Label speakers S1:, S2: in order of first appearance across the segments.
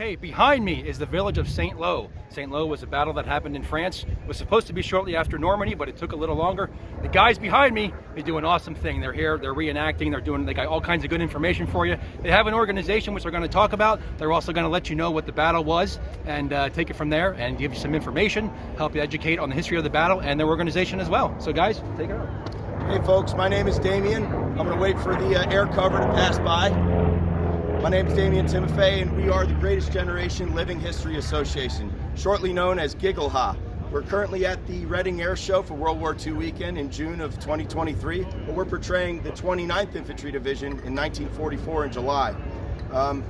S1: Okay, behind me is the village of St. Lo. St. Lo was a battle that happened in France. It was supposed to be shortly after Normandy, but it took a little longer. The guys behind me, they do an awesome thing. They're here, they're reenacting, they got all kinds of good information for you. They have an organization which they're going to talk about. They're also going to let you know what the battle was and take it from there and give you some information, help you educate on the history of the battle and their organization as well. So guys, take it out.
S2: Hey folks, my name is Damien. I'm going to wait for the air cover to pass by. My name is Damien Timofey, and we are the Greatest Generation Living History Association, shortly known as GIGLHA. We're currently at the Reading Air Show for World War II weekend in June of 2023, but we're portraying the 29th Infantry Division in 1944 in July.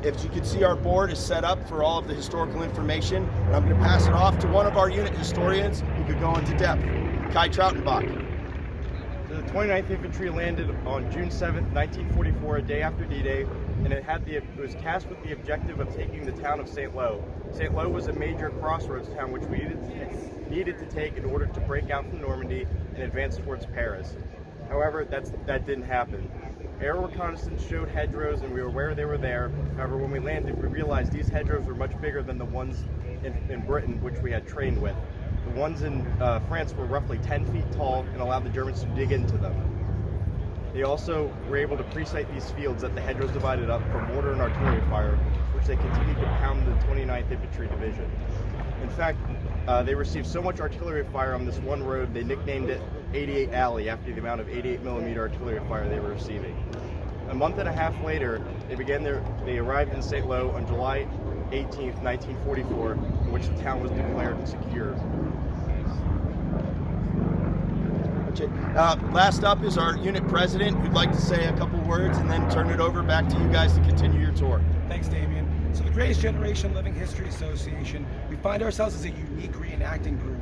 S2: If you can see, our board is set up for all of the historical information, and I'm going to pass it off to one of our unit historians who could go into depth, Kai Trautenbach.
S3: The 29th Infantry landed on June 7th, 1944, a day after D-Day, and it was tasked with the objective of taking the town of St. Lo. St. Lo was a major crossroads town which we needed to take in order to break out from Normandy and advance towards Paris. However, that didn't happen. Air reconnaissance showed hedgerows and we were aware they were there. However, when we landed, we realized these hedgerows were much bigger than the ones in Britain, which we had trained with. The ones in France were roughly 10 feet tall and allowed the Germans to dig into them. They also were able to pre-sight these fields that the hedgerows divided up for mortar and artillery fire, which they continued to pound the 29th Infantry Division. In fact, they received so much artillery fire on this one road, they nicknamed it 88 Alley after the amount of 88mm artillery fire they were receiving. A month and a half later, they arrived in St. Lo on July 18th, 1944, in which the town was declared secure.
S2: Last up is our unit president, who'd like to say a couple words and then turn it over back to you guys to continue your tour.
S4: Thanks, Damien. So the Greatest Generation Living History Association, we find ourselves as a unique reenacting group.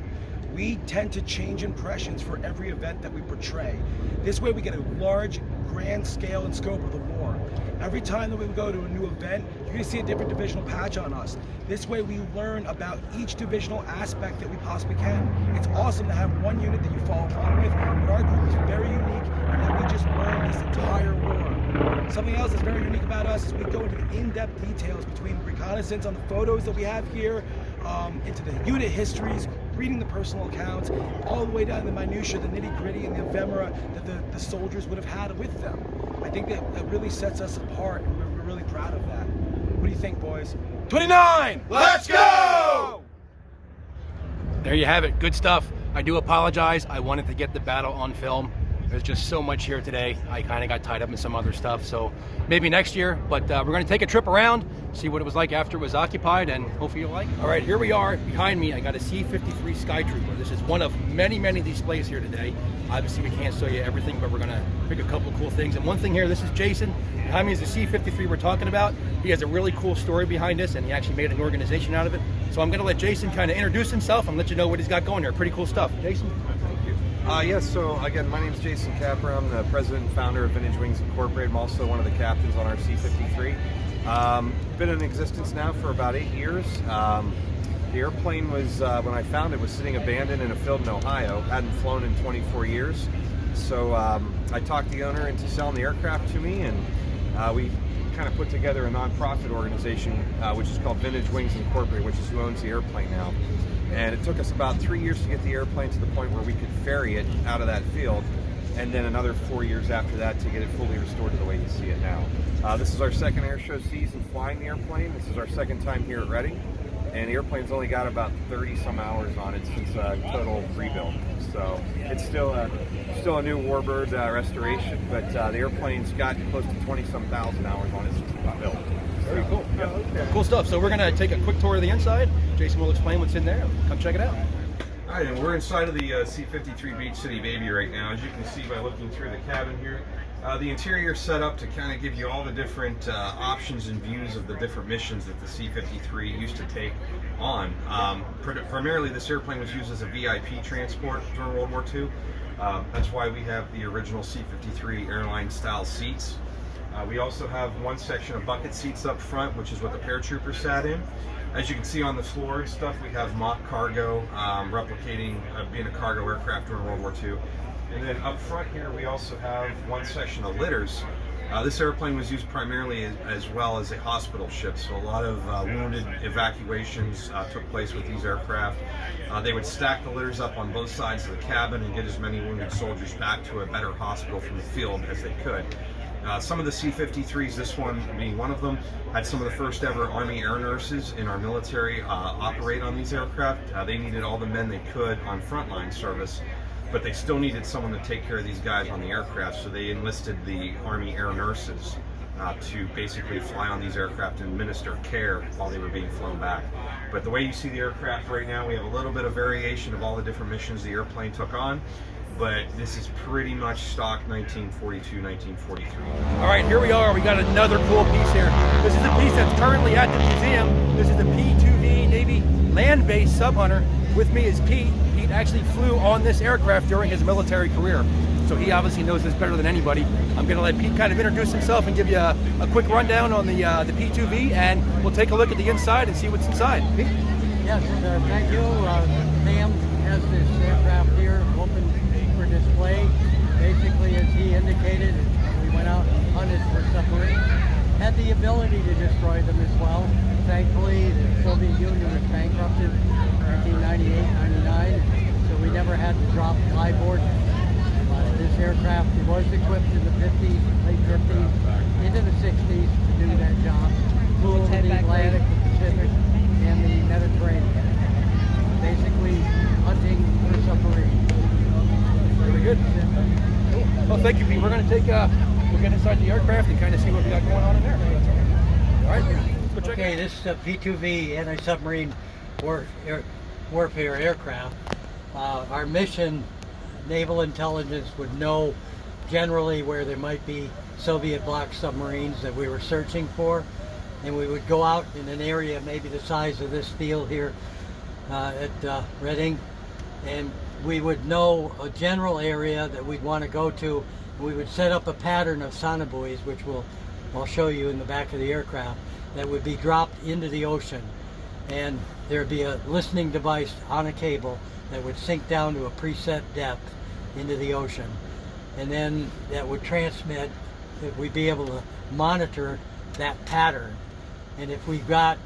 S4: We tend to change impressions for every event that we portray. This way we get a large, grand scale and scope of the war. Every time that we go to a new event, you're going to see a different divisional patch on us. This way we learn about each divisional aspect that we possibly can. It's awesome to have one unit that you follow along with, but our group is very unique in that we just learn this entire war. Something else that's very unique about us is we go into the in-depth details between reconnaissance on the photos that we have here, into the unit histories, reading the personal accounts, all the way down to the minutiae, the nitty-gritty and the ephemera that the soldiers would have had with them. I think that really sets us apart, and we're really proud of that. What do you think, boys? 29!
S2: Let's go!
S1: There you have it. Good stuff. I do apologize. I wanted to get the battle on film. There's just so much here today. I kind of got tied up in some other stuff, so maybe next year. But we're going to take a trip around, see what it was like after it was occupied, and hopefully you'll like it. All right, here we are. Behind me, I got a C-53 Skytrooper. This is one of many, many displays here today. Obviously, we can't show you everything, but we're going to pick a couple cool things. And one thing here, this is Jason. Behind me is the C-53 we're talking about. He has a really cool story behind this, and he actually made an organization out of it. So I'm going to let Jason kind of introduce himself and let you know what he's got going here. Pretty cool stuff. Jason?
S5: Yes, so again, my name is Jason Capper. I'm the president and founder of Vintage Wings Incorporated. I'm also one of the captains on our C-53. Been in existence now for about 8 years. The airplane was, when I found it, was sitting abandoned in a field in Ohio. Hadn't flown in 24 years. So I talked the owner into selling the aircraft to me, and we kind of put together a nonprofit organization, which is called Vintage Wings Incorporated, which is who owns the airplane now. And it took us about 3 years to get the airplane to the point where we could ferry it out of that field, and then another 4 years after that to get it fully restored to the way you see it now. This is our second air show season flying the airplane. This is our second time here at Reading, and the airplane's only got about 30 some hours on it since total rebuild. So it's still a new warbird restoration, but the airplane's got close to 20 some thousand hours on it since it got built.
S1: Very cool. Yeah. Okay. Cool stuff. So we're going to take a quick tour of the inside. Jason will explain what's in there. Come check it out.
S6: All right, and we're inside of the C-53 Beach City Baby right now. As you can see by looking through the cabin here, the interior is set up to kind of give you all the different options and views of the different missions that the C-53 used to take on. Primarily, this airplane was used as a VIP transport during World War II. That's why we have the original C-53 airline style seats. We also have one section of bucket seats up front, which is what the paratroopers sat in. As you can see on the floor and stuff, we have mock cargo, replicating being a cargo aircraft during World War II. And then up front here, we also have one section of litters, This airplane was used primarily as well as a hospital ship, so a lot of wounded evacuations took place with these aircraft. They would stack the litters up on both sides of the cabin and get as many wounded soldiers back to a better hospital from the field as they could. Some of the C-53s, this one being one of them, had some of the first ever Army air nurses in our military operate on these aircraft. They needed all the men they could on frontline service, but they still needed someone to take care of these guys on the aircraft, so they enlisted the Army air nurses to basically fly on these aircraft and administer care while they were being flown back. But the way you see the aircraft right now, we have a little bit of variation of all the different missions the airplane took on, but this is pretty much stock 1942, 1943.
S1: All right, here we are. We got another cool piece here. This is a piece that's currently at the museum. This is the P-2V Navy land-based sub hunter. With me is Pete. Pete actually flew on this aircraft during his military career, so he obviously knows this better than anybody. I'm going to let Pete kind of introduce himself and give you a quick rundown on the P-2V, and we'll take a look at the inside and see what's inside. Pete?
S7: Yes, thank you. Sam has this aircraft here open for display. Basically, as he indicated, we went out and hunted for submarines. Had the ability to destroy them as well. Thankfully, the Soviet Union was bankrupted in 1998-99, so we never had to drop flyboard. This aircraft was equipped in the 50s, late 50s, into the 60s to do that job. Flew over the Atlantic, the Pacific, and the Mediterranean. Basically, hunting for submarines.
S1: Really good. Cool. Well, thank you, Pete. We're going to we'll get inside the aircraft and kind of see what we got going on in there. All right, let's go check it out.
S7: Okay, this P-2V anti-submarine warfare aircraft. Our mission, naval intelligence would know generally where there might be Soviet bloc submarines that we were searching for, and we would go out in an area maybe the size of this field here at Reading, and we would know a general area that we'd want to go to. We would set up a pattern of sonobuoys, which I'll show you in the back of the aircraft, that would be dropped into the ocean, and there'd be a listening device on a cable that would sink down to a preset depth into the ocean, and then that would transmit, that we'd be able to monitor that pattern. And if we got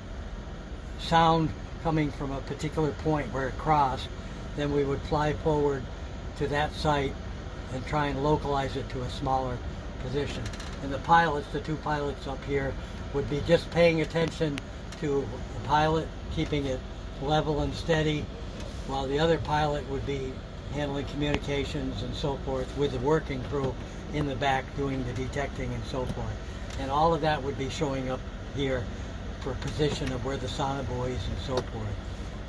S7: sound coming from a particular point where it crossed, then we would fly forward to that site and try and localize it to a smaller position. And the pilots, the two pilots up here, would be just paying attention to the pilot, keeping it level and steady, while the other pilot would be handling communications and so forth with the working crew in the back doing the detecting and so forth. And all of that would be showing up here for position of where the sonobuoys and so forth.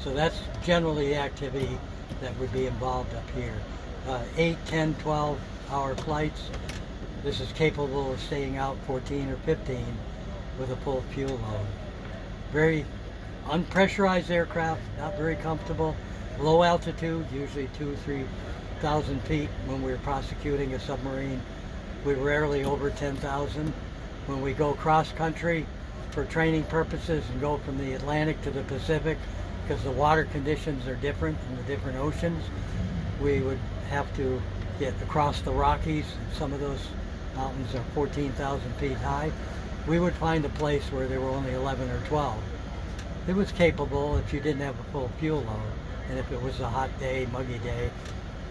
S7: So that's generally the activity that would be involved up here. 8, 10, 12 hour flights. This is capable of staying out 14 or 15 with a full fuel load. Very unpressurized aircraft, not very comfortable. Low altitude, usually 2,000-3,000 feet when we're prosecuting a submarine. We're rarely over 10,000. When we go cross country for training purposes and go from the Atlantic to the Pacific, because the water conditions are different in the different oceans, we would have to get across the Rockies, and some of those mountains are 14,000 feet high. We would find a place where there were only 11 or 12. It was capable if you didn't have a full fuel load, and if it was a hot day, muggy day.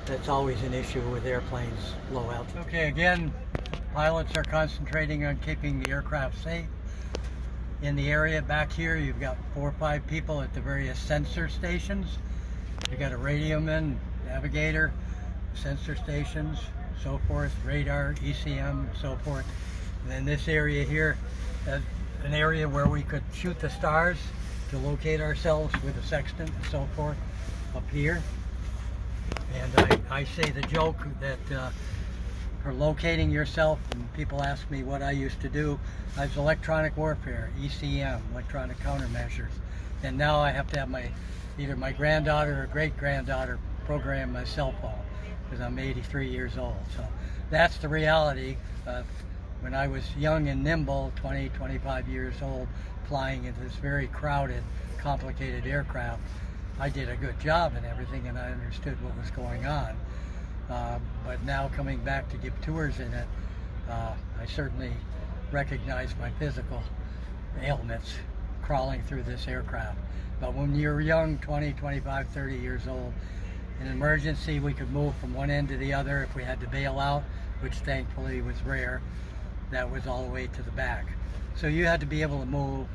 S7: That's always an issue with airplanes low altitude. Okay, again, pilots are concentrating on keeping the aircraft safe. In the area back here, you've got 4 or 5 people at the various sensor stations. You've got a radio man, navigator, sensor stations, so forth, radar, ECM, so forth. And then this area here is an area where we could shoot the stars to locate ourselves with a sextant and so forth up here. And I say the joke that for locating yourself, and people ask me what I used to do, I was electronic warfare, ECM, electronic countermeasures. And now I have to have either my granddaughter or great-granddaughter program my cell phone, because I'm 83 years old. So that's the reality. When I was young and nimble, 20, 25 years old, flying in this very crowded, complicated aircraft, I did a good job and everything, and I understood what was going on. But now coming back to give tours in it, I certainly recognize my physical ailments crawling through this aircraft. But when you're young, 20, 25, 30 years old, in an emergency we could move from one end to the other. If we had to bail out, which thankfully was rare, that was all the way to the back. So you had to be able to move,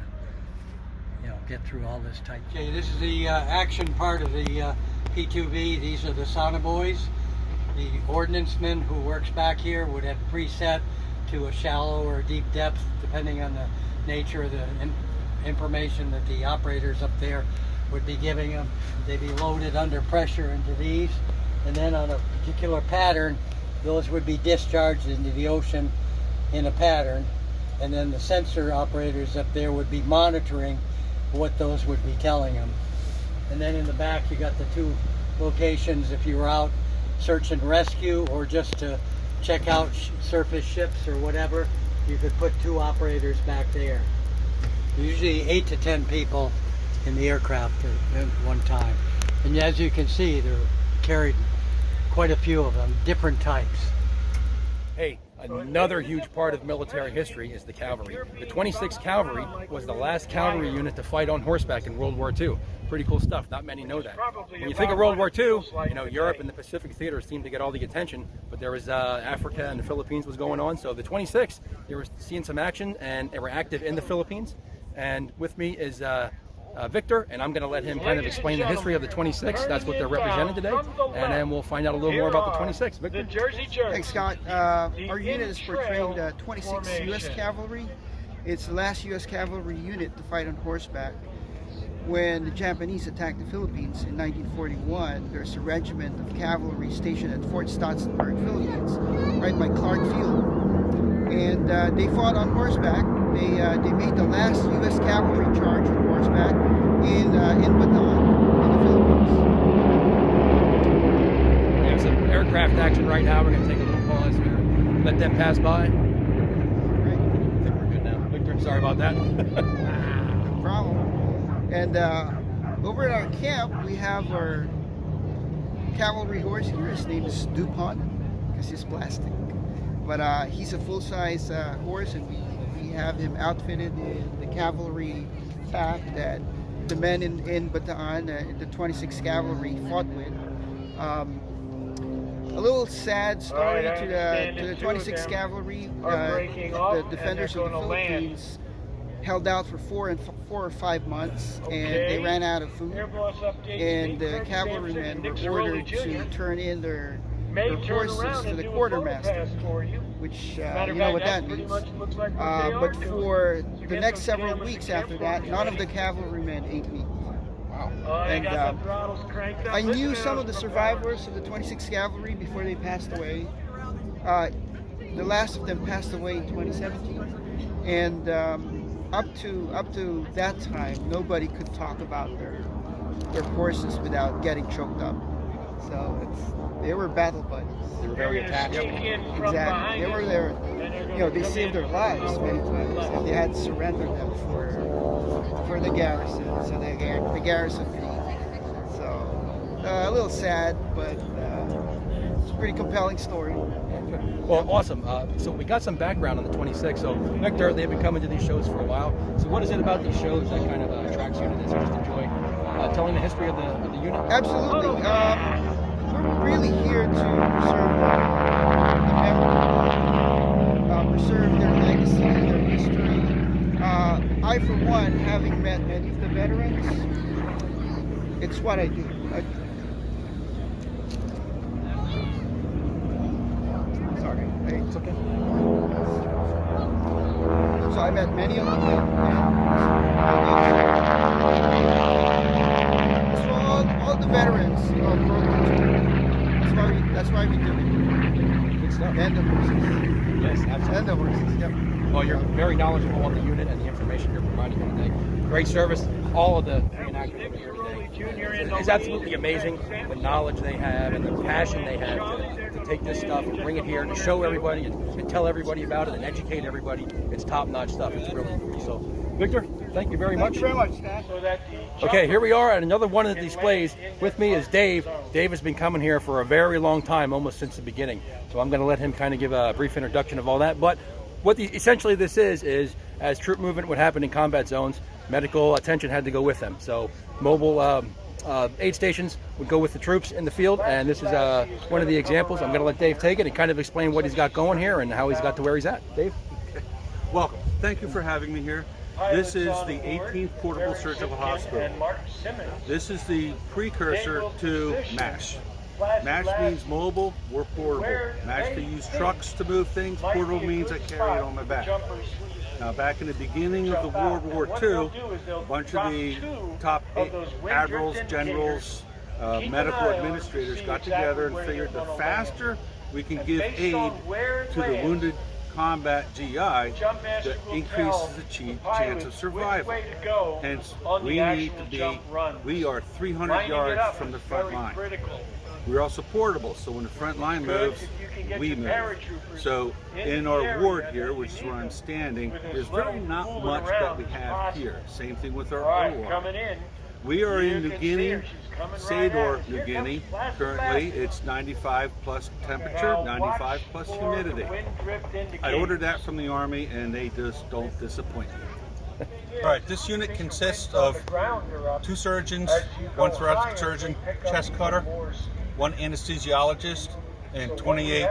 S7: you know, get through all this tight. Okay, this is the action part of the P2V. These are the sonobuoys. The ordnanceman who works back here would have preset to a shallow or deep depth, depending on the nature of the information that the operators up there would be giving them. They'd be loaded under pressure into these, and then on a particular pattern, those would be discharged into the ocean in a pattern, and then the sensor operators up there would be monitoring what those would be telling them. And then in the back you got the two locations if you were out search and rescue or just to check out surface ships or whatever. You could put two operators back there. Usually 8 to 10 people in the aircraft at one time. And as you can see, they're carried quite a few of them, different types.
S1: Hey, another huge part of military history is the cavalry. The 26th Cavalry was the last cavalry unit to fight on horseback in World War II. Pretty cool stuff. Not many know that. When you think of World War II, you know, Europe and the Pacific theater seemed to get all the attention, but there was Africa and the Philippines was going on. So the 26th, they were seeing some action and they were active in the Philippines. And with me is Victor, and I'm going to let him kind of explain the history of the 26th. That's what they're representing today, and then we'll find out a little more about the 26th. Victor?
S8: Thanks, Scott. Our unit is portraying the 26th U.S. Cavalry. It's the last U.S. Cavalry unit to fight on horseback. When the Japanese attacked the Philippines in 1941, there's a regiment of cavalry stationed at Fort Stotsenburg, Philippines, right by Clark Field. And they fought on horseback. They made the last U.S. cavalry charge on horseback in Bataan, in the Philippines.
S1: We have some aircraft action right now. We're going to take a little pause here. Let them pass by.
S8: Right.
S1: I think we're good now. Victor, sorry about that.
S8: No problem. And over at our camp, we have our cavalry horse here. His name is DuPont, because he's plastic. But he's a full-size horse, and we have him outfitted in the cavalry pack that the men in Bataan, the 26th Cavalry, fought with. A little sad story to the 26th Cavalry. The defenders of the Philippines held out for 4 or 5 months, and they ran out of food. And the cavalrymen were ordered to turn in their horses to the quartermaster, which you know what that means. But for the next several weeks after that, none of the cavalrymen ate meat. Wow. And I knew some of the survivors of the 26th Cavalry before they passed away. The last of them passed away in 2017, and up to that time, nobody could talk about their horses without getting choked up. So they were battle buddies.
S1: They were very attached.
S8: Exactly. They were there. You know, they saved their lives many times, and they had to surrender them for the garrison, so the garrison could eat. So a little sad, but it's a pretty compelling story.
S1: Well, awesome. So we got some background on the 26th. So Victor, they've been coming to these shows for a while. So what is it about these shows that kind of attracts you to this? You just enjoy telling the history of the unit?
S8: Absolutely. We're really here to preserve the memory, preserve their legacy, their history. I, for one, having met many of the veterans, it's what I do. Sorry.
S1: It's okay.
S8: So I met many of them, and all the veterans, you know, broke. That's why we do it.
S1: Good stuff.
S8: And the horses.
S1: Yes, absolutely.
S8: And the horses, yep.
S1: Well, you're very knowledgeable on the unit and the information you're providing here today. Great service. All of the reenactors that are here today. It's absolutely amazing the knowledge they have and the passion they have to take this stuff and bring it here and to show everybody and tell everybody about it and educate everybody. It's top-notch stuff. It's really cool. So, Victor, Thank you very much.
S8: Thank you very much, Stan.
S1: Okay, here we are at another one of the displays. With me is Dave. Dave has been coming here for a very long time, almost since the beginning. So I'm going to let him kind of give a brief introduction of all that. But what essentially this is as troop movement would happen in combat zones, medical attention had to go with them. So mobile aid stations would go with the troops in the field, and this is one of the examples. I'm going to let Dave take it and kind of explain what he's got going here and how he's got to where he's at. Dave?
S9: Welcome. Thank you for having me here. This is the 18th Portable Surgical Hospital. This is the precursor to MASH. MASH means mobile, we're portable. MASH can use trucks to move things, portable means I carry it on my back. Now back in the beginning of the World War II, a bunch of the top admirals, generals, medical administrators got together and figured the faster we can give aid to the wounded combat GI, that increases the chance of survival. Hence, we are 300 yards from the front line. We're also portable, so when the front line moves, we move. So in our ward here, which is where I'm standing, there's really not much that we have here. Same thing with our OR. We are in New Guinea, Sador, New Guinea. Currently, it's 95 plus temperature, 95 plus humidity. I ordered that from the Army, and they just don't disappoint me.
S10: All right, this unit consists of 2 surgeons, 1 thoracic surgeon, chest cutter, 1 anesthesiologist, and 28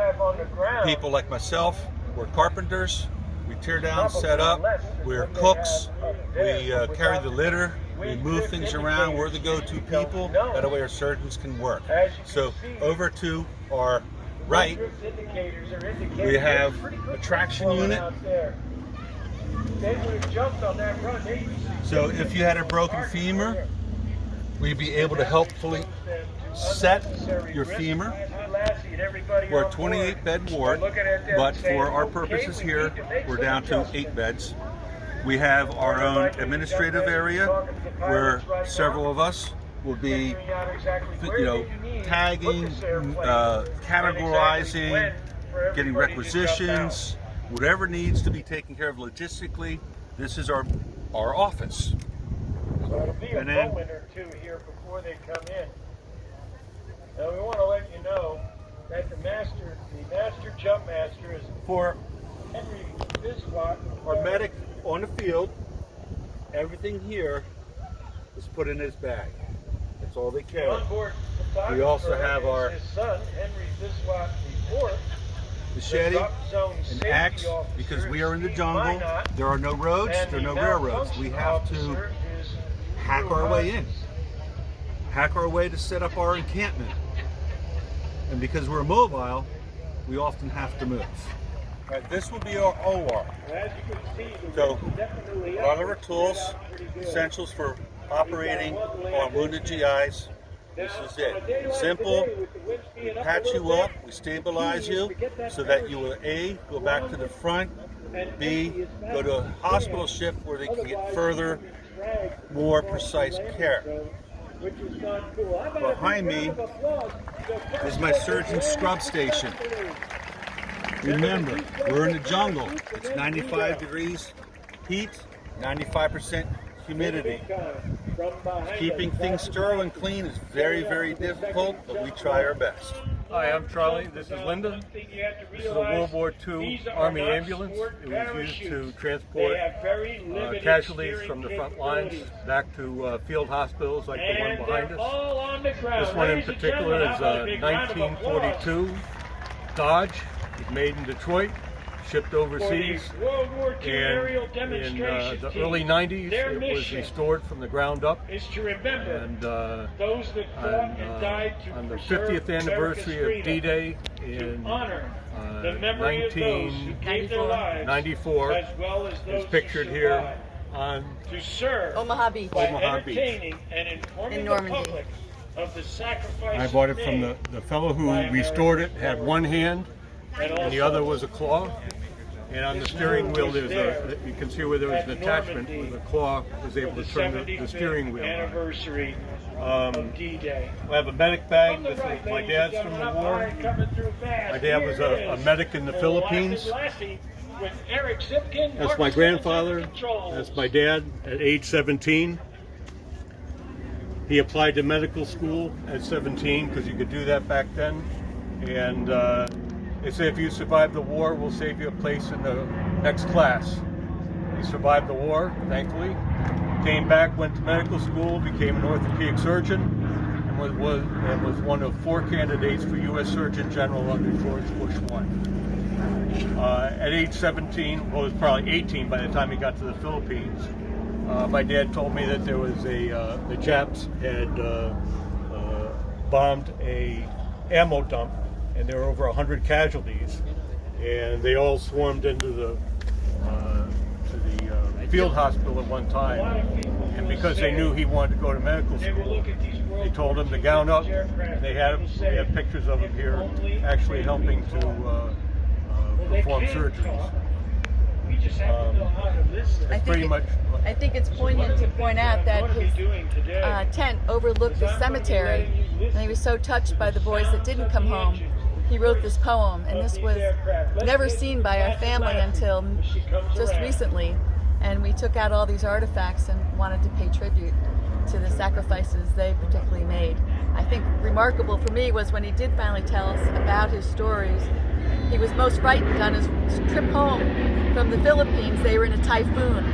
S10: people like myself. We're carpenters. We tear down, set up. We're cooks. We carry the litter. We move things around. We're the go-to people. That way our surgeons can work. So over to our right, we have a traction unit. So if you had a broken femur, we'd be able to helpfully set your femur. We're a 28-bed ward, but for our purposes here, we're down to 8 beds. We have our own administrative area where several of us will be, tagging, categorizing, getting requisitions, whatever needs to be taken care of logistically. This is our office.
S11: So it'll be a moment or two here before they come in. Now we want to let you know that the master jump master is
S10: For
S11: Henry Biswatt.
S10: our medic on the field, everything here is put in his bag. That's all they carry.
S11: Onboard
S10: We also have our
S11: his son, Henry Biswatt IV.
S10: machete and axe, because we are in the jungle. There are no roads, there are no railroads. We have to hack our way in. Hack our way to set up our encampment. And because we're mobile, we often have to move. All right, this will be our OR. So, a lot of our tools, essentials for operating on wounded GIs. This is it. Simple. We patch you up, we stabilize you so that you will A, go back to the front, B, go to a hospital ship where they can get further, more precise care. Behind me is my surgeon scrub station. Remember, we're in the jungle. It's 95 degrees heat, 95% humidity. Keeping things sterile and clean is very, very difficult, but we try our best.
S12: Hi, I'm Charlie. This is Linda. This is a World War II Army ambulance. It was used to transport casualties from the front lines back to field hospitals like the one behind us. This one in particular is a 1942 Dodge. It was made in Detroit, shipped overseas, and in the early 90s it was restored from the ground up, and on the 50th anniversary of D-Day in 1994 is pictured here on
S13: Omaha Beach.
S12: Omaha Beach.
S13: In Normandy.
S12: I bought it from the fellow who restored it, had one hand, and the other was a claw. And on the steering wheel, you can see where there was an attachment where the claw was able to turn the steering wheel. I have a medic bag. This is my dad's from the war. My dad was a medic in the Philippines. That's my grandfather. That's my dad at age 17. He applied to medical school at 17 because you could do that back then. And they say if you survive the war, we'll save you a place in the next class. He survived the war, thankfully. Came back, went to medical school, became an orthopedic surgeon, and was one of 4 candidates for U.S. Surgeon General under George Bush I. At age 17, well, it was probably 18 by the time he got to the Philippines, my dad told me that there was the Japs had bombed a ammo dump, and there were over 100 casualties, and they all swarmed into the field hospital at one time, and because they knew he wanted to go to medical school, they told him to gown up. They had pictures of him here actually helping to perform surgeries.
S13: I think it's poignant to point out that his tent overlooked the cemetery, and he was so touched by the boys that didn't come home. He wrote this poem, and this was never seen by our family until just recently. And we took out all these artifacts and wanted to pay tribute to the sacrifices they particularly made. I think remarkable for me was when he did finally tell us about his stories. He was most frightened on his trip home from the Philippines. They were in a typhoon,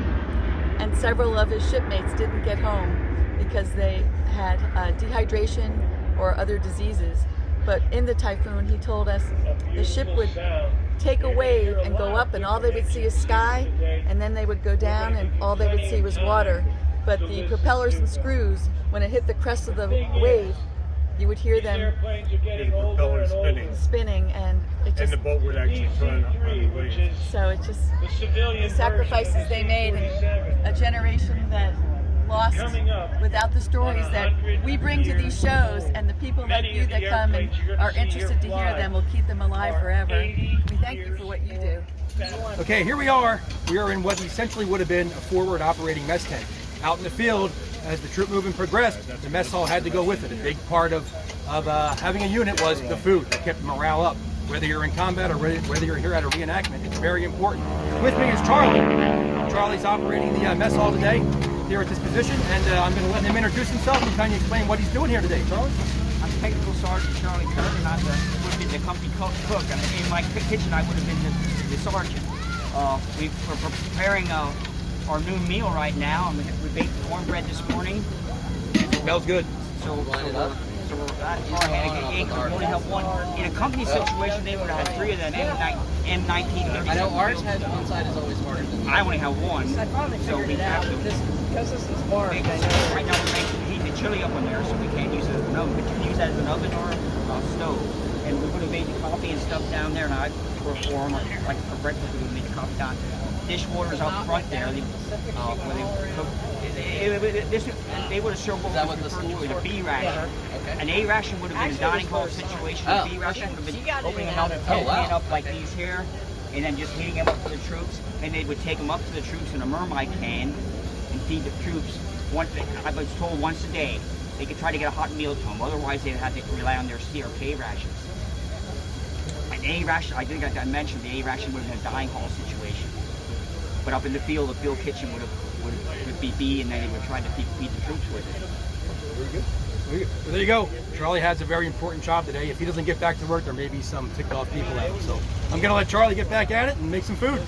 S13: and several of his shipmates didn't get home because they had dehydration or other diseases. But in the typhoon, he told us the ship would take a wave and go up, and all they would see is sky, and then they would go down and all they would see was water. But the propellers and screws, when it hit the crest of the wave, you would hear them spinning, and it just,
S12: and the boat would actually turn on the wave.
S13: So it's just the sacrifices they made, and a generation that lost without the stories that we bring to these shows, and the people like you that come and are interested to hear them will keep them alive forever. We thank you for what you do.
S1: Okay, here we are. We are in what essentially would have been a forward operating mess tent. Out in the field, as the troop movement progressed, the mess hall had to go with it. A big part of having a unit was the food that kept morale up. Whether you're in combat or whether you're here at a reenactment, it's very important. With me is Charlie. Charlie's operating the mess hall today, here at this position, and I'm going to let him introduce himself and kind of explain what he's doing here today. Charlie?
S14: I'm Technical Sergeant Charlie Kirk, and I would have been the company cook. And in my kitchen, I would have been the sergeant. We're preparing our noon meal right now, and we baked cornbread this morning.
S1: Smells good.
S14: So we're we only have one. In a company situation, they would have had 3 of them M19.
S15: I know ours has one side is always harder than
S14: I only have one. So we have to.
S15: Because this is Mark.
S14: Right now we're heating the chili up on there, so we can't use it as an oven. But you can use that as an oven or a stove. And we would have made the coffee and stuff down there, and I perform like for breakfast. We would have made the coffee down. Dishwater's out front there. Where they cook. They would have served what was referred to as a B ration. Okay. An A ration would have been a dining hall situation. A B ration would have been opening them up, heating up like these here, and then just heating them up for the troops. And they would take them up to the troops in a mermite can and feed the troops. I was told once a day. They could try to get a hot meal to them. Otherwise, they'd have to rely on their C or K rations. An A ration, I think I mentioned the A ration would have been a dining hall situation. But up in the field kitchen would be B, and then they would try to feed the troops with it.
S1: Very good. Very good. Well, there you go. Charlie has a very important job today. If he doesn't get back to work, there may be some ticked off people out. So I'm going to let Charlie get back at it and make some food.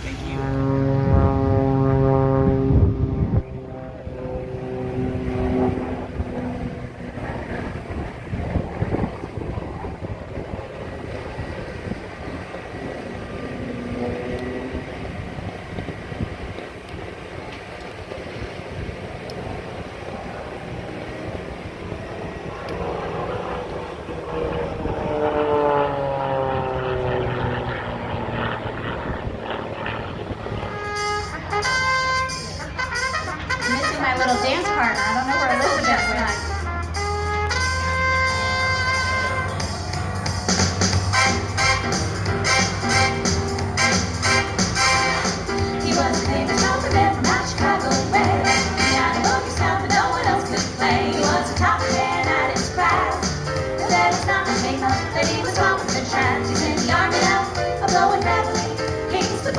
S14: Thank you.
S16: My little dance partner. I don't know where Elizabeth went. He was a famous trumpet from out Chicago way. He had a boogie sound but no one else could play. He was a top man at his craft. But that is not the same that he was wrong with the tracks. He's in the army now, a blowing heavily. He's the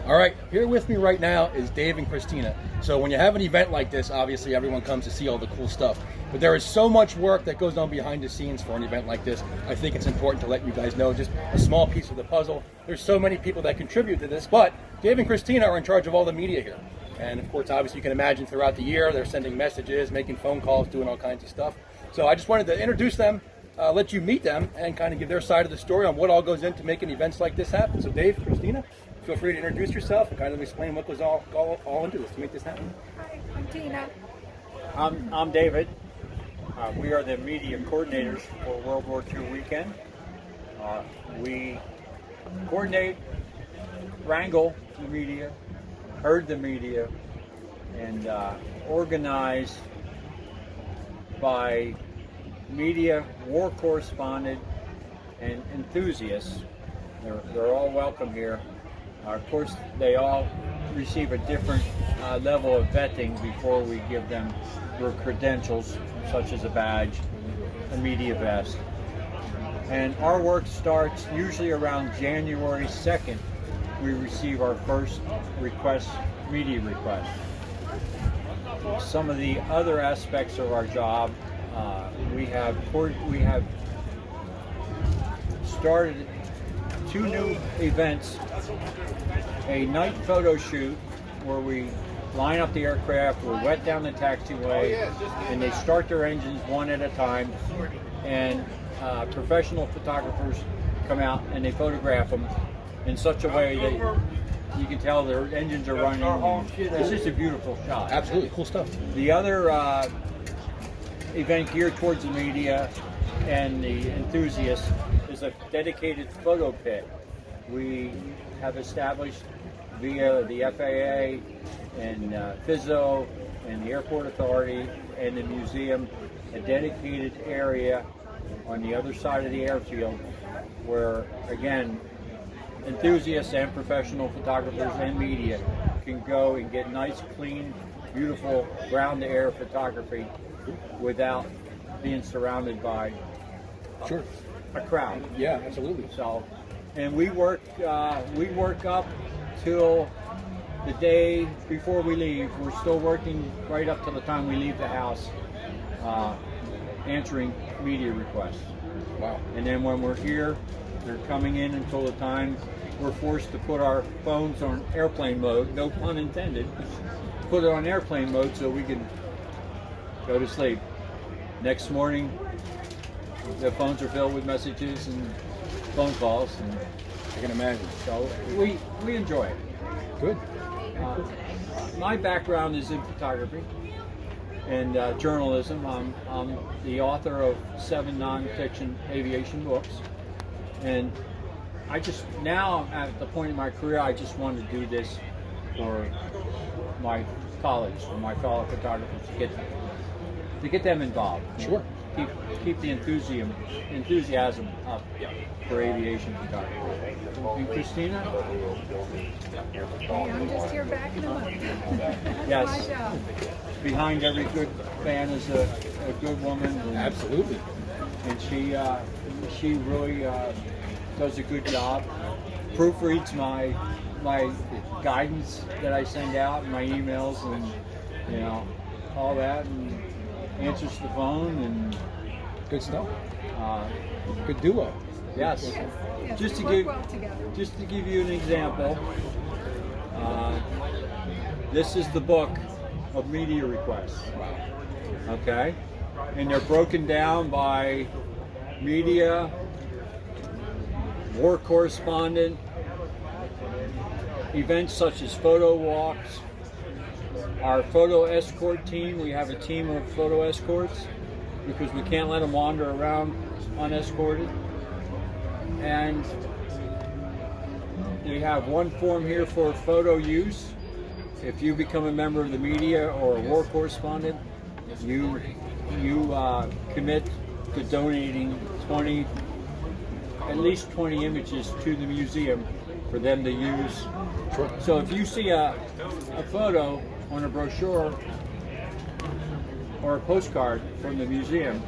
S1: All right, here with me right now is Dave and Christina. So when you have an event like this, obviously everyone comes to see all the cool stuff. But there is so much work that goes on behind the scenes for an event like this. I think it's important to let you guys know just a small piece of the puzzle. There's so many people that contribute to this, but Dave and Christina are in charge of all the media here. And of course, obviously you can imagine throughout the year, they're sending messages, making phone calls, doing all kinds of stuff. So I just wanted to introduce them, let you meet them, and kind of give their side of the story on what all goes into making events like this happen. So Dave, Christina, feel free to introduce yourself and kind of explain what goes all into this to make this happen.
S17: Hi, I'm Tina.
S18: I'm David. We are the media coordinators for World War II weekend. We coordinate, wrangle the media, herd the media, and organize by media, war correspondent, and enthusiasts. They're all welcome here. Of course, they all receive a different level of vetting before we give them their credentials, such as a badge, a media vest. And our work starts usually around January 2nd. We receive our first media request. Some of the other aspects of our job, we have started 2 new events. A night photo shoot where we line up the aircraft, we wet down the taxiway, and they start their engines one at a time, and professional photographers come out and they photograph them in such a way that you can tell their engines are running. It's just a beautiful shot.
S1: Absolutely, cool stuff.
S18: The other event geared towards the media and the enthusiasts is a dedicated photo pit. We have established via the FAA and FISO and the Airport Authority and the museum a dedicated area on the other side of the airfield where, again, enthusiasts and professional photographers and media can go and get nice, clean, beautiful ground-to-air photography without being surrounded by a crowd.
S1: Yeah, absolutely.
S18: So, and we work up till the day before we leave. We're still working right up till the time we leave the house, answering media requests.
S1: Wow.
S18: And then when we're here, they're coming in until the time we're forced to put our phones on airplane mode, no pun intended, put it on airplane mode so we can go to sleep. Next morning, the phones are filled with messages and phone calls, and
S1: I can imagine.
S18: So we enjoy it.
S1: Good.
S18: My background is in photography and journalism. I'm the author of 7 nonfiction aviation books, and now at the point in my career, I just want to do this for my colleagues, for my fellow photographers, to get them involved.
S1: Sure.
S18: Keep the enthusiasm up for aviation photography. And Christina?
S17: Hey, I'm just here backing them up. That's
S18: Yes.
S17: my job.
S18: Behind every good man is a good woman. And,
S1: absolutely.
S18: And she really does a good job. Proofreads my guidance that I send out, and my emails, and all that, and answers the phone, and
S1: good stuff. Good duo.
S18: Yes.
S17: Yes,
S18: Just
S17: we
S18: to
S17: work well together.
S18: give you an example, this is the book of media requests. Okay, and they're broken down by media, war correspondent, events such as photo walks. Our photo escort team, we have a team of photo escorts because we can't let them wander around unescorted. And we have one form here for photo use. If you become a member of the media or a war correspondent, you commit to donating at least 20 images to the museum for them to use. So if you see a photo on a brochure or a postcard from the museum.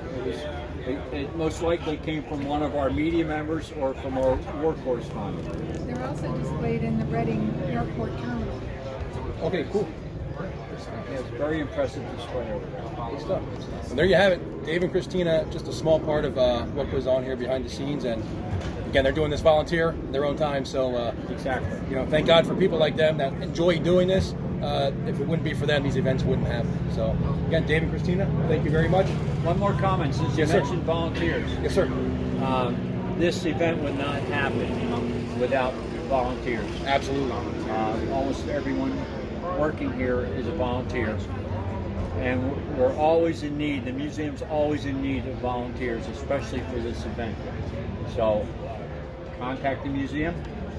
S18: It most likely came from one of our media members or from our war correspondent.
S17: They're also displayed in the Reading Airport Terminal.
S1: Okay, cool.
S18: Yeah, it's a very impressive display over there.
S1: Good stuff. And there you have it, Dave and Christina. Just a small part of what goes on here behind the scenes, and again, they're doing this volunteer in their own time. So
S18: exactly,
S1: you know, thank God for people like them that enjoy doing this. If it wouldn't be for them, these events wouldn't happen. So again, Dave and Christina, thank you very much.
S18: One more comment, since you mentioned volunteers.
S1: Yes, sir.
S18: This event would not happen without volunteers.
S1: Absolutely.
S18: Almost everyone working here is a volunteer. And we're always in need, the museum's always in need of volunteers, especially for this event. So contact the museum.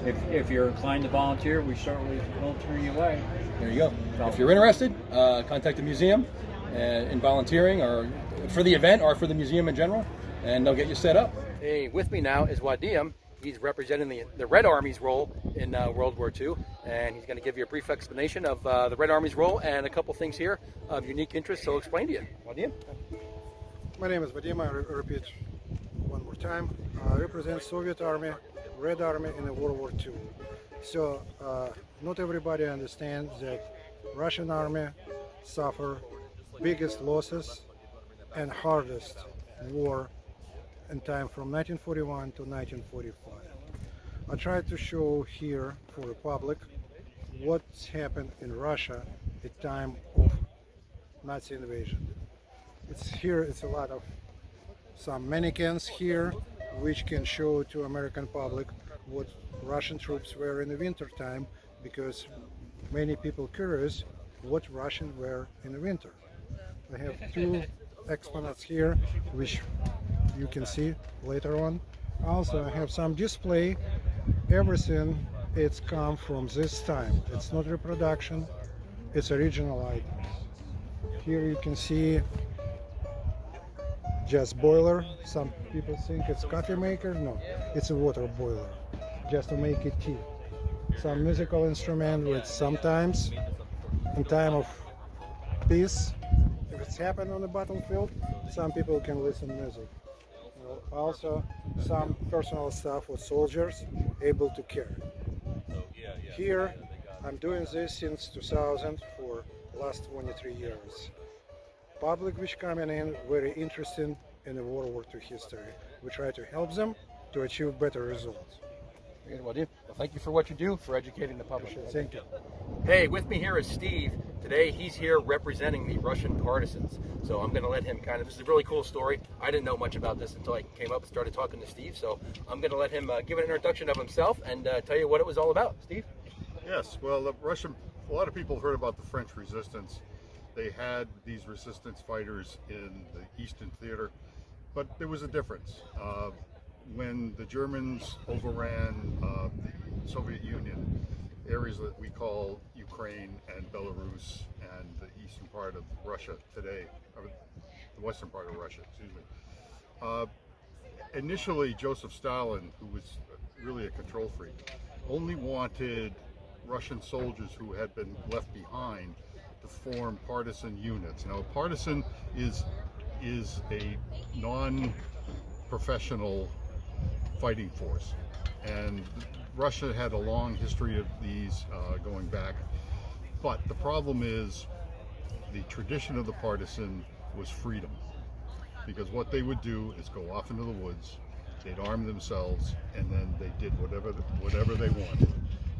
S18: If you're inclined to volunteer, we certainly won't turn you away.
S1: There you go. If you're interested, contact the museum in volunteering, or for the event or for the museum in general, and they'll get you set up. Hey, with me now is Wadim. He's representing the Red Army's role in World War II, and he's going to give you a brief explanation of the Red Army's role and a couple things here of unique interest. So explain to you. Wadim?
S19: My name is Vadim. I repeat one more time. I represent Soviet Army, Red Army in the World War II. So not everybody understands that Russian Army suffer biggest losses and hardest war in time from 1941 to 1945. I tried to show here for the public what's happened in Russia at time of Nazi invasion. It's a lot of some mannequins here which can show to American public what Russian troops were in the winter time, because many people curious what Russians were in the winter. I have two exponents here which you can see later on. Also I have some display. Everything it's come from this time. It's not reproduction, it's original items. Here you can see just boiler. Some people think it's coffee maker. No, it's a water boiler, just to make it tea. Some musical instrument which sometimes in time of peace, if it's happened on the battlefield, some people can listen music. Also some personal stuff with soldiers able to carry. Here I'm doing this since 2000 for last 23 years. Public which coming in very interested in the World War II history. We try to help them to achieve better results.
S1: Well, thank you for what you do for educating the public.
S19: Thank you.
S1: Hey, with me here is Steve. Today he's here representing the Russian partisans. So I'm going to let him this is a really cool story. I didn't know much about this until I came up and started talking to Steve. So I'm going to let him give an introduction of himself and tell you what it was all about. Steve?
S20: Yes, well, a lot of people have heard about the French resistance. They had these resistance fighters in the Eastern Theater, but there was a difference. When the Germans overran the Soviet Union, areas that we call Ukraine and Belarus and the eastern part of Russia today, or the western part of Russia, excuse me. Initially, Joseph Stalin, who was really a control freak, only wanted Russian soldiers who had been left behind to form partisan units. Now, a partisan is a non-professional fighting force, and Russia had a long history of these going back, but the problem is the tradition of the partisan was freedom, because what they would do is go off into the woods, they'd arm themselves, and then they did whatever they wanted.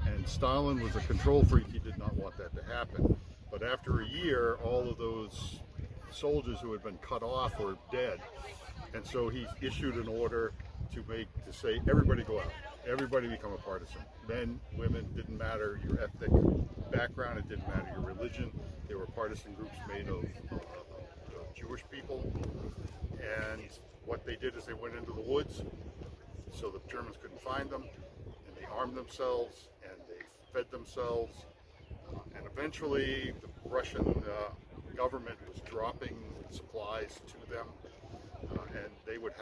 S20: And Stalin was a control freak. He did not want that to happen. But after a year, all of those soldiers who had been cut off were dead, and so he issued an order to say everybody go out, everybody become a partisan. Men, women, didn't matter your ethnic background, it didn't matter your religion. There were partisan groups made of Jewish people, and what they did is they went into the woods so the Germans couldn't find them, and they armed themselves and they fed themselves, and eventually the Russian government was dropping supplies to them. And they would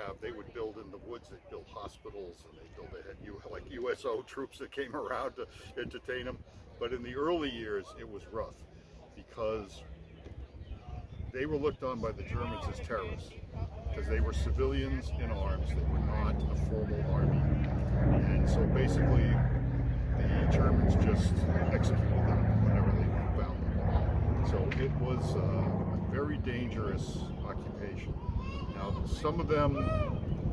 S20: build in the woods, they'd build hospitals, and they had like USO troops that came around to entertain them. But in the early years, it was rough, because they were looked on by the Germans as terrorists because they were civilians in arms. They were not a formal army. And so basically the Germans just executed them whenever they found them. So it was a very dangerous occupation. Now, some of them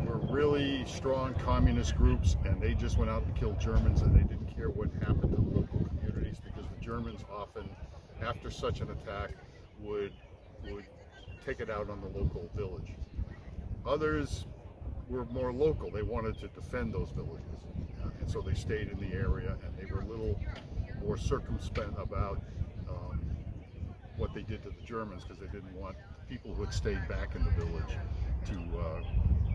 S20: were really strong communist groups, and they just went out and killed Germans, and they didn't care what happened to the local communities, because the Germans often, after such an attack, would take it out on the local village. Others were more local. They wanted to defend those villages, and so they stayed in the area, and they were a little more circumspect about what they did to the Germans, because they didn't want people who had stayed back in the village to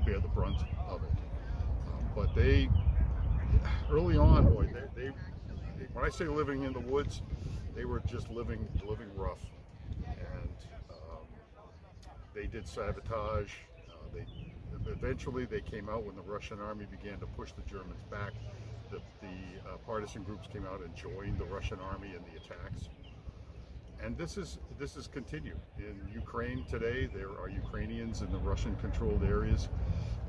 S20: bear the brunt of it. But they, early on, boy, they when I say living in the woods, they were just living rough, and they did sabotage. Eventually they came out when the Russian army began to push the Germans back. The partisan groups came out and joined the Russian army in the attacks. And this is continued. In Ukraine today, there are Ukrainians in the Russian-controlled areas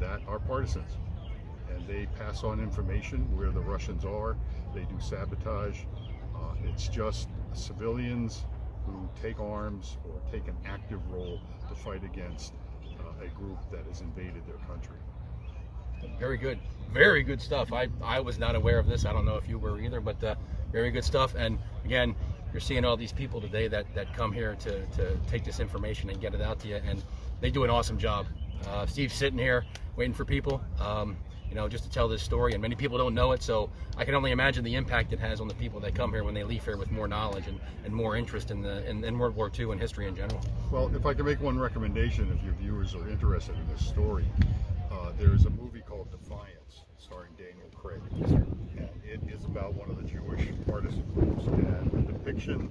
S20: that are partisans, and they pass on information where the Russians are. They do sabotage. It's just civilians who take arms or take an active role to fight against a group that has invaded their country.
S1: Very good. Very good stuff. I was not aware of this. I don't know if you were either, but very good stuff. And again, you're seeing all these people today that come here to take this information and get it out to you, and they do an awesome job. Steve's sitting here waiting for people, just to tell this story, and many people don't know it, so I can only imagine the impact it has on the people that come here when they leave here with more knowledge and more interest in World War II and history in general.
S20: Well, if I can make one recommendation, if your viewers are interested in this story, there's a movie called Defiance, starring Daniel Craig, and it is about one of the Jewish partisan groups, and the depiction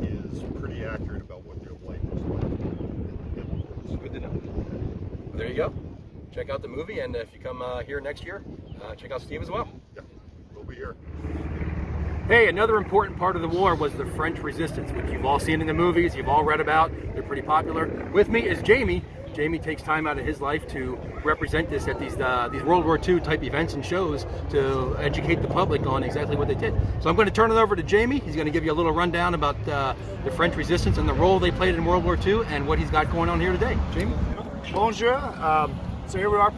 S20: is pretty accurate about what their life was like.
S1: It's good to know. There you go. Check out the movie, and if you come here next year, check out Steve as well.
S20: Yeah, we'll be here.
S1: Hey, another important part of the war was the French resistance, which you've all seen in the movies, you've all read about. They're pretty popular. With me is Jamie. Jamie takes time out of his life to represent this at these World War II type events and shows to educate the public on exactly what they did. So I'm going to turn it over to Jamie. He's going to give you a little rundown about the French resistance and the role they played in World War II and what he's got going on here today. Jamie?
S21: Bonjour. So here we are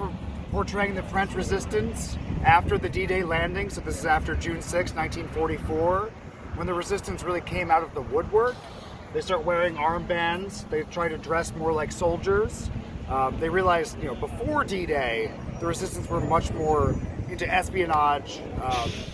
S21: portraying the French resistance after the D-Day landing. So this is after June 6, 1944, when the resistance really came out of the woodwork. They start wearing armbands. They try to dress more like soldiers. They realized, before D-Day, the resistance were much more into espionage,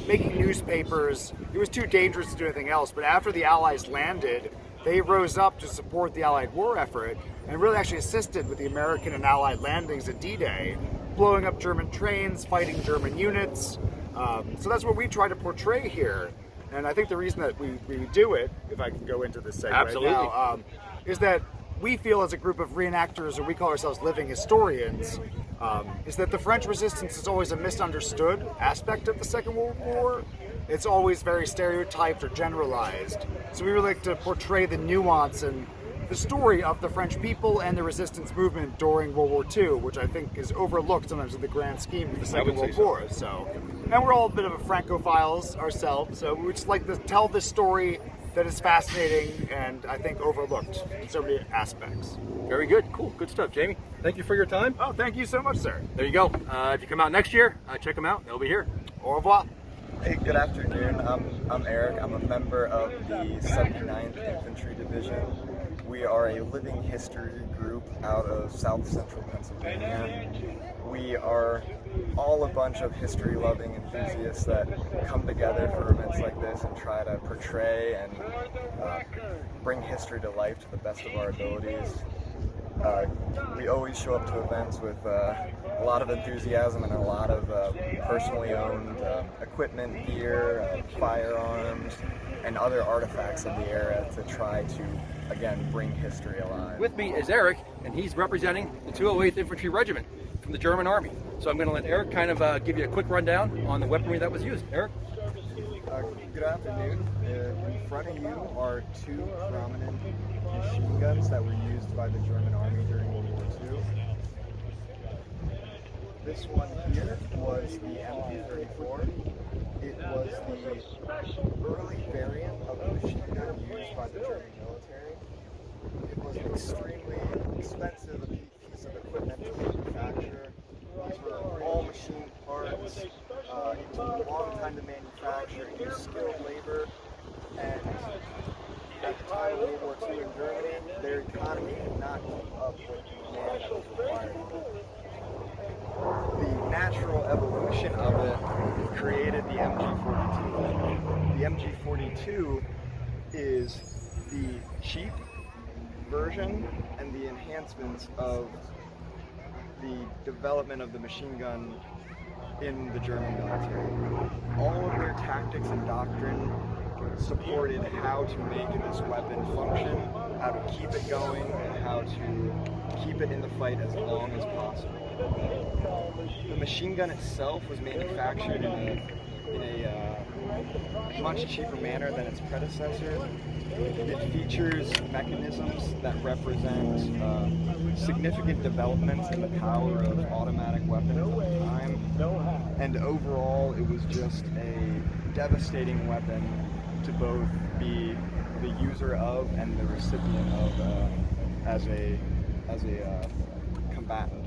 S21: making newspapers. It was too dangerous to do anything else. But after the Allies landed, they rose up to support the Allied war effort and really actually assisted with the American and Allied landings at D-Day, blowing up German trains, fighting German units. So that's what we try to portray here. And I think the reason that we do it, if I can go into this segment right now, is that we feel as a group of reenactors, or we call ourselves living historians, is that the French resistance is always a misunderstood aspect of the Second World War. It's always very stereotyped or generalized. So we really like to portray the nuance and the story of the French people and the resistance movement during World War II, which I think is overlooked sometimes in the grand scheme of the Second World War. So, and we're all a bit of a Francophiles ourselves, so we just like to tell this story that is fascinating and I think overlooked in so many aspects.
S1: Very good. Cool. Good stuff, Jamie. Thank you for your time.
S21: Oh, thank you so much, sir.
S1: There you go. If you come out next year, check them out. They'll be here.
S21: Au revoir.
S22: Hey, good afternoon. I'm Eric. I'm a member of the 79th Infantry Division. We are a living history group out of South Central Pennsylvania. We are all a bunch of history-loving enthusiasts that come together for events like this and try to portray and bring history to life to the best of our abilities. We always show up to events with a lot of enthusiasm and a lot of personally owned equipment, gear, firearms, and other artifacts of the era to try to, again, bring history alive.
S1: With me is Eric, and he's representing the 208th Infantry Regiment from the German Army. So I'm going to let Eric kind of give you a quick rundown on the weaponry that was used. Eric?
S22: Good afternoon. In front of you are two prominent machine guns that were used by the German army during World War II. This one here was the MP-34. It was the early variant of the machine gun used by the German military. It was an extremely expensive piece of equipment to manufacture. These were all machine parts. It took a long time to manufacture. It used skilled labor. And at the time of World War II in Germany, their economy could not keep up with the demand that was required. The natural evolution of it created the MG42. The MG42 is the cheap version and the enhancements of the development of the machine gun in the German military. All of their tactics and doctrine supported how to make this weapon function, how to keep it going, and how to keep it in the fight as long as possible. The machine gun itself was manufactured in a much cheaper manner than its predecessor. It features mechanisms that represent significant developments in the power of automatic weapons at the time. And overall, it was just a devastating weapon to both be the user of and the recipient of as a combatant